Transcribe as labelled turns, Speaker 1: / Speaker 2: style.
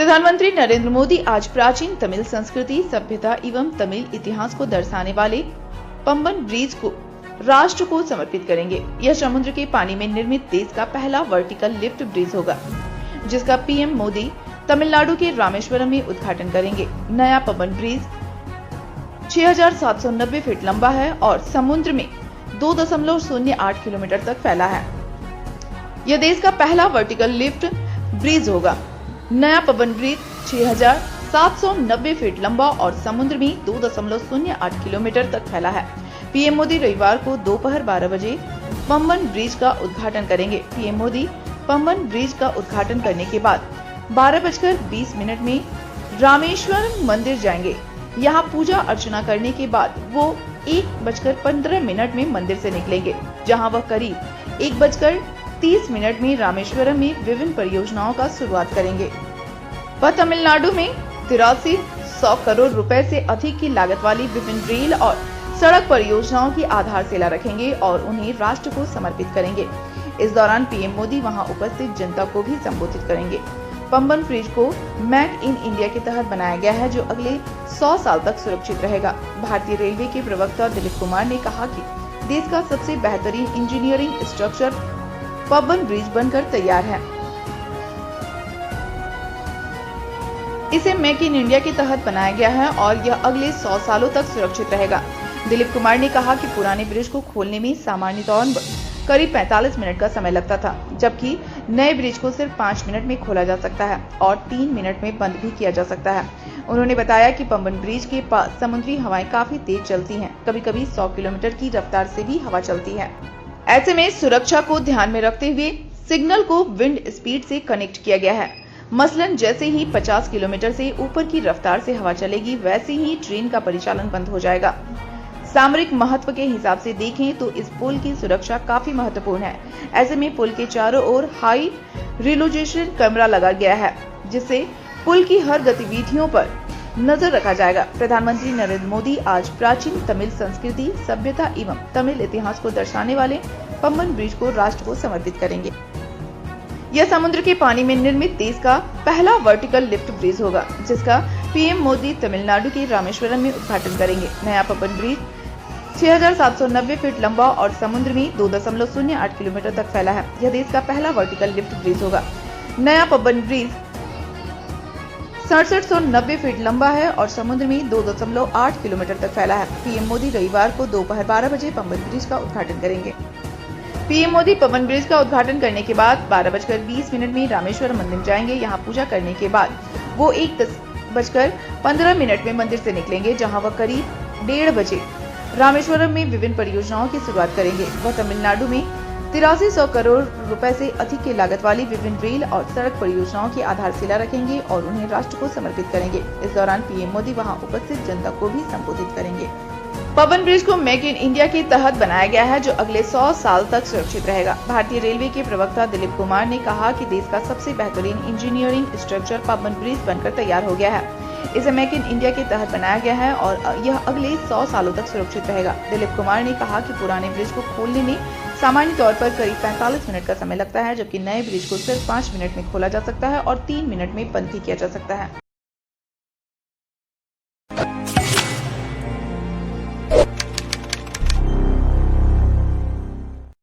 Speaker 1: प्रधानमंत्री नरेंद्र मोदी आज प्राचीन तमिल संस्कृति, सभ्यता एवं तमिल इतिहास को दर्शाने वाले पंबन ब्रिज को राष्ट्र को समर्पित करेंगे। यह समुद्र के पानी में निर्मित देश का पहला वर्टिकल लिफ्ट ब्रिज होगा, जिसका पीएम मोदी तमिलनाडु के रामेश्वरम में उद्घाटन करेंगे। नया पंबन ब्रिज 6,790 फीट लंबा है और समुद्र में 2.08 किलोमीटर तक फैला है। यह देश का पहला वर्टिकल लिफ्ट ब्रिज होगा। नया पंबन ब्रिज 6,790 फीट लंबा और समुद्र में 2.08 किलोमीटर तक फैला है। पीएम मोदी रविवार को दोपहर 12 बजे पंबन ब्रिज का उद्घाटन करेंगे। पीएम मोदी पंबन ब्रिज का उद्घाटन करने के बाद 12:20 में रामेश्वरम मंदिर जाएंगे। यहाँ पूजा अर्चना करने के बाद वो 1:15 में मंदिर से निकलेंगे, जहाँ वह करीब 1:30 में रामेश्वरम में विभिन्न परियोजनाओं का शुरुआत करेंगे। वह तमिलनाडु में 8300 करोड़ रुपए से अधिक की लागत वाली विभिन्न रेल और सड़क परियोजनाओं की आधारशिला रखेंगे और उन्हें राष्ट्र को समर्पित करेंगे। इस दौरान पीएम मोदी वहां उपस्थित जनता को भी संबोधित करेंगे। पंबन ब्रिज को मेक इन इंडिया के तहत बनाया गया है, जो अगले 100 साल तक सुरक्षित रहेगा। भारतीय रेलवे के प्रवक्ता दिलीप कुमार ने कहा कि देश का सबसे बेहतरीन इंजीनियरिंग स्ट्रक्चर पंबन ब्रिज बनकर तैयार है। इसे मेक इन इंडिया के तहत बनाया गया है और यह अगले 100 सालों तक सुरक्षित रहेगा। दिलीप कुमार ने कहा कि पुराने ब्रिज को खोलने में सामान्य तौर पर करीब 45 मिनट का समय लगता था, जबकि नए ब्रिज को सिर्फ 5 मिनट में खोला जा सकता है और 3 मिनट में बंद भी किया जा सकता है। उन्होंने बताया कि पंबन ब्रिज के पास समुद्री हवाएं काफी तेज चलती हैं, कभी-कभी 100 किलोमीटर की रफ्तार से भी हवा चलती है। ऐसे में सुरक्षा को ध्यान में रखते हुए सिग्नल को विंड स्पीड से कनेक्ट किया गया है। मसलन जैसे ही 50 किलोमीटर से ऊपर की रफ्तार से हवा चलेगी, वैसे ही ट्रेन का परिचालन बंद हो जाएगा। सामरिक महत्व के हिसाब से देखें तो इस पुल की सुरक्षा काफी महत्वपूर्ण है। ऐसे में पुल के चारों ओर हाई रिजोल्यूशन कैमरा लगा गया है, जिससे पुल की हर गतिविधियों पर नजर रखा जाएगा। प्रधानमंत्री नरेंद्र मोदी आज प्राचीन तमिल संस्कृति, सभ्यता एवं तमिल इतिहास को दर्शाने वाले पंबन ब्रिज को राष्ट्र को समर्पित करेंगे। यह समुद्र के पानी में निर्मित देश का पहला वर्टिकल लिफ्ट ब्रिज होगा, जिसका पीएम मोदी तमिलनाडु के रामेश्वरम में उद्घाटन करेंगे। नया पंबन ब्रिज 6,790 फीट लंबा और समुद्र में 2.08 किलोमीटर तक फैला है। यह देश का पहला वर्टिकल लिफ्ट ब्रिज होगा। नया पंबन ब्रिज 6790 फीट लंबा है और समुद्र में 2.8 किलोमीटर तक फैला है। पीएम मोदी रविवार को दोपहर 12 बजे पंबन ब्रिज का उद्घाटन करेंगे। पीएम मोदी पंबन ब्रिज का उद्घाटन करने के बाद 12:20 में रामेश्वर मंदिर जाएंगे। यहाँ पूजा करने के बाद वो 1:15 में मंदिर से निकलेंगे, जहाँ वह करीब 1:30 बजे रामेश्वरम में विभिन्न परियोजनाओं की शुरुआत करेंगे। वह तमिलनाडु में 8300 करोड़ रुपए से अधिक की लागत वाली विभिन्न रेल और सड़क परियोजनाओं की आधारशिला रखेंगे और उन्हें राष्ट्र को समर्पित करेंगे। इस दौरान पीएम मोदी वहां उपस्थित जनता को भी संबोधित करेंगे। पंबन ब्रिज को मेक इन इंडिया के तहत बनाया गया है, जो अगले 100 साल तक सुरक्षित रहेगा। भारतीय रेलवे के प्रवक्ता दिलीप कुमार ने कहा कि देश का सबसे बेहतरीन इंजीनियरिंग स्ट्रक्चर पंबन ब्रिज बनकर तैयार हो गया है। इसे मेक इन इंडिया के तहत बनाया गया है और यह अगले 100 सालों तक सुरक्षित रहेगा। दिलीप कुमार ने कहा कि पुराने ब्रिज को खोलने में सामान्य तौर पर करीब 45 मिनट का समय लगता है, जबकि नए ब्रिज को सिर्फ 5 मिनट में खोला जा सकता है और 3 मिनट में बंद भी किया जा सकता है।